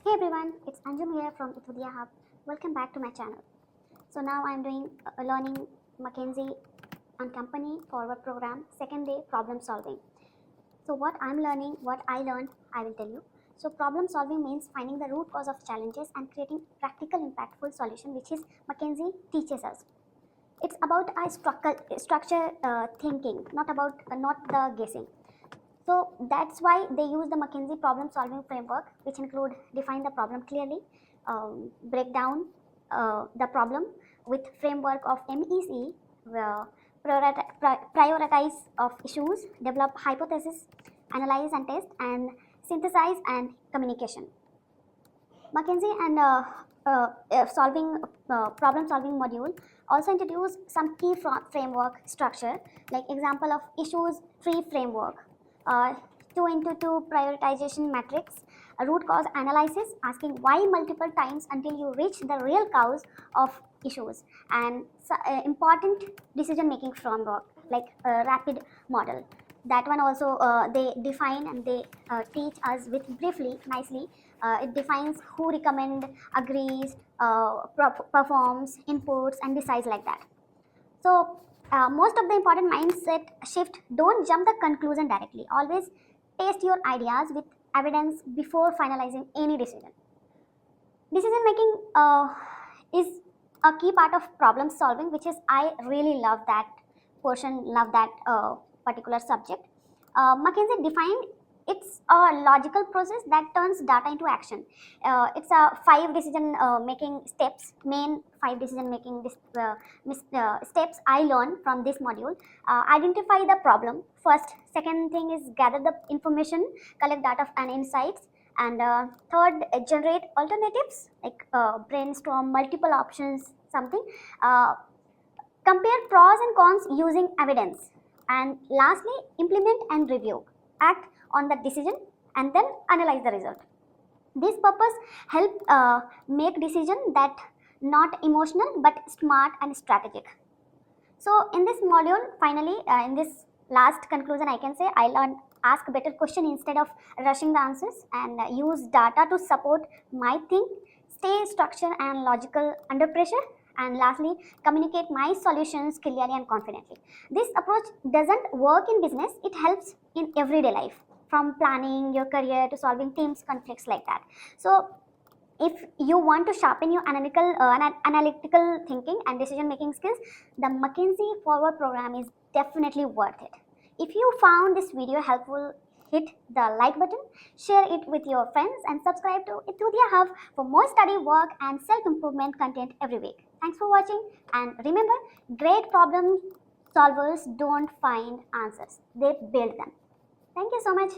Hey everyone, it's Anjum here from Ithudia Hub. Welcome back to my channel. So now I'm doing learning McKinsey and Company Forward Program, second day problem solving. So what I'm learning, what I learned, I will tell you. So problem solving means finding the root cause of challenges and creating practical impactful solution, which is McKinsey teaches us. It's about a structure thinking, not the guessing. So that's why they use the McKinsey problem solving framework, which include define the problem clearly, break down the problem with framework of MECE, prioritize of issues, develop hypotheses, analyze and test, and synthesize and communication. McKinsey and problem solving module also introduce some key framework structure, like example of issues tree framework, 2x2 prioritization matrix, a root cause analysis, asking why multiple times until you reach the real cause of issues, and important decision making framework like rapid model. That one also they define and they teach us with briefly, nicely. It defines who recommend, agrees, performs, inputs, and decides like that. So most of the important mindset shift, don't jump the conclusion directly. Always test your ideas with evidence before finalizing any decision. Decision making is a key part of problem solving, which is I really love that portion, love that particular subject. McKinsey defined it's a logical process that turns data into action. It's a 5 decision making steps, main 5 decision making steps I learned from this module. Identify the problem first. Second thing is gather the information, collect data and insights. And third, generate alternatives, like brainstorm multiple options, something. Compare pros and cons using evidence. And lastly, implement and review. Act on the decision and then analyze the result. This purpose help make decision that not emotional but smart and strategic. So in this module, finally, in this last conclusion, I can say I learned ask better question instead of rushing the answers, and use data to support my think, stay structured and logical under pressure, and lastly, communicate my solutions clearly and confidently. This approach doesn't work in business, it helps in everyday life, from planning your career to solving teams conflicts like that. So if you want to sharpen your analytical thinking and decision making skills, the McKinsey Forward program is definitely worth it. If you found this video helpful, hit the like button, share it with your friends, and subscribe to Ithudia Hub for more study work and self-improvement content every week. Thanks for watching, and remember, great problem solvers don't find answers, they build them. Thank you so much.